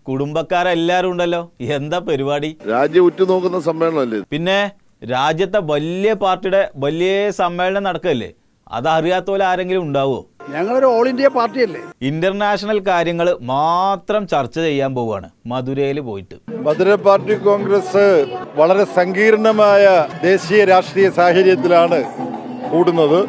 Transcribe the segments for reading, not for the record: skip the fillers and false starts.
കുടുംബക്കാരെല്ലാരും ഉണ്ടല്ലോ. എന്താ പരിപാടി? രാജ്യം ഉറ്റുനോക്കുന്ന സമ്മേളനമല്ലേ? പിന്നെ രാജ്യത്തെ വലിയ പാർട്ടിയുടെ വലിയ സമ്മേളനം നടക്കല്ലേ, അതറിയാത്ത പോലെ ആരെങ്കിലും ഉണ്ടാവോ? ഞങ്ങളൊരു ഓൾ ഇന്ത്യ പാർട്ടിയല്ലേ. ഇന്റർനാഷണൽ കാര്യങ്ങൾ മാത്രം ചർച്ച ചെയ്യാൻ പോവുകയാണ് മധുരയിൽ പോയിട്ട്. മധുര പാർട്ടി കോൺഗ്രസ് വളരെ സങ്കീർണമായ ദേശീയ രാഷ്ട്രീയ സാഹചര്യത്തിലാണ് കൂടുന്നത്.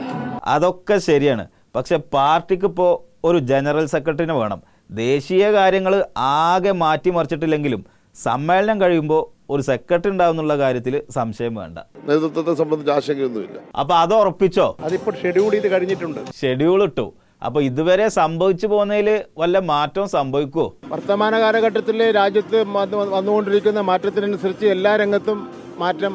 അതൊക്കെ ശരിയാണ്. പക്ഷെ പാർട്ടിക്ക് ഇപ്പോൾ ഒരു ജനറൽ സെക്രട്ടറിനെ വേണം. ദേശീയ കാര്യങ്ങൾ ആകെ മാറ്റിമറിച്ചിട്ടില്ലെങ്കിലും സമ്മേളനം കഴിയുമ്പോൾ ഒരു സെക്രട്ടറി ഉണ്ടാവുന്നുള്ള കാര്യത്തിൽ സംശയം വേണ്ട. നേതൃത്വത്തെ സംബന്ധിച്ച് ആശങ്കയൊന്നുമില്ല. അപ്പൊ അത് ഉറപ്പിച്ചോ? അതിപ്പോൾ ഷെഡ്യൂൾ ചെയ്ത് കഴിഞ്ഞിട്ടുണ്ട്. ഷെഡ്യൂൾ ഇട്ടു. അപ്പൊ ഇതുവരെ സംഭവിച്ചു പോകുന്നതിൽ വല്ല മാറ്റവും സംഭവിക്കുമോ? വർത്തമാന കാലഘട്ടത്തിൽ രാജ്യത്ത് വന്നുകൊണ്ടിരിക്കുന്ന മാറ്റത്തിനനുസരിച്ച് എല്ലാ രംഗത്തും മാറ്റം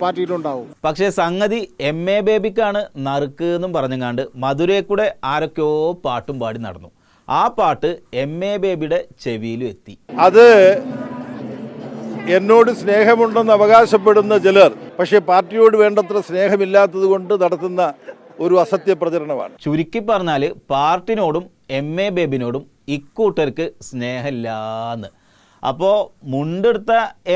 പാർട്ടിയിലുണ്ടാവും. പക്ഷേ സംഗതി MA ബേബിക്കാണ് നറുക്ക് എന്നും പറഞ്ഞങ്ങാണ്ട് മധുരയിൽ കൂടെ ആരൊക്കെയോ പാട്ടും പാടി നടന്നു. ആ പാട്ട് MA ബേബിയുടെ ചെവിയിലും എത്തി. അത് എന്നോട് സ്നേഹമുണ്ടെന്ന് അവകാശപ്പെടുന്ന ചിലർ പക്ഷേ പാർട്ടിയോട് വേണ്ടത്ര സ്നേഹമില്ലാത്തത് കൊണ്ട് നടത്തുന്ന ഒരു അസത്യ പ്രചരണമാണ്. ചുരുക്കി പറഞ്ഞാൽ പാർട്ടിനോടും MA ബേബിനോടും ഇക്കൂട്ടർക്ക് സ്നേഹമില്ലാന്ന്. അപ്പോൾ മുണ്ടെടുത്ത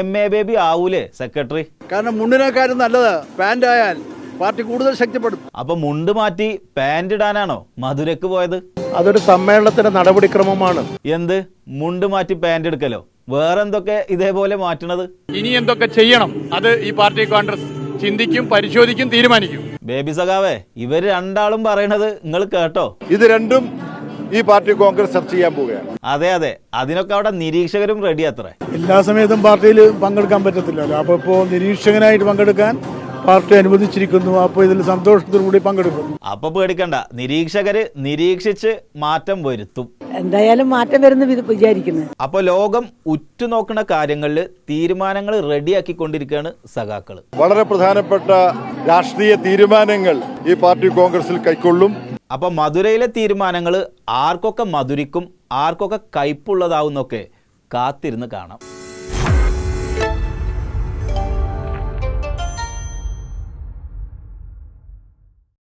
MA ബേബി ആവൂലേ സെക്രട്ടറി? കാരണം മുണ്ടിനേക്കാരും നല്ലത് പാൻ്റ് ആയാൽ പാർട്ടി കൂടുതൽ ശക്തിപ്പെടും. അപ്പൊ മുണ്ട് മാറ്റി പാൻ്റ് ഇടാനാണോ മധുരക്ക് പോയത്? അതൊരു സമ്മേളനത്തിന്റെ നടപടിക്രമമാണ്. എന്ത് മുണ്ട് മാറ്റി പാൻ്റ് എടുക്കലോ? വേറെന്തൊക്കെ ഇതേപോലെ മാറ്റണത്? ഇനി എന്തൊക്കെ ചെയ്യണം അത് ഈ പാർട്ടി കോൺഗ്രസ് ചിന്തിക്കും, പരിശോധിക്കും, തീരുമാനിക്കും. ബേബി സഖാവേ, ഇവർ രണ്ടാളും പറയണത് നിങ്ങൾ കേട്ടോ? ഇത് രണ്ടും ഈ പാർട്ടി കോൺഗ്രസ് ചർച്ച ചെയ്യാൻ പോവുകയാണ്. അതെ, അതിനൊക്കെ അവിടെ നിരീക്ഷകരും റെഡി അത്രേ. എല്ലാ സമയത്തും പാർട്ടിയിൽ പങ്കെടുക്കാൻ പറ്റത്തില്ലല്ലോ. അപ്പോൾ ഇപ്പോൾ നിരീക്ഷകനായിട്ട് പങ്കെടുക്കാൻ പാർട്ടി അനുവദിച്ചിരിക്കുന്നു. അപ്പോൾ ഇതിൽ സന്തോഷത്തോടു കൂടി പങ്കെടുക്കും. അപ്പൊ പേടിക്കണ്ട, നിരീക്ഷകര് നിരീക്ഷിച്ച് മാറ്റം വരുത്തും. എന്തായാലും മാറ്റം വരുന്ന വിചാരിക്കുന്നു. അപ്പൊ ലോകം ഉറ്റുനോക്കുന്ന കാര്യങ്ങളിൽ തീരുമാനങ്ങൾ റെഡിയാക്കിക്കൊണ്ടിരിക്കുകയാണ് സഖാക്കള്. വളരെ പ്രധാനപ്പെട്ട രാഷ്ട്രീയ തീരുമാനങ്ങൾ ഈ പാർട്ടി കോൺഗ്രസിൽ കൈക്കൊള്ളും. അപ്പൊ മധുരയിലെ തീരുമാനങ്ങൾ ആർക്കൊക്കെ മധുരിക്കും, ആർക്കൊക്കെ കയ്പുള്ളതാവുന്നൊക്കെ കാത്തിരുന്ന് കാണാം.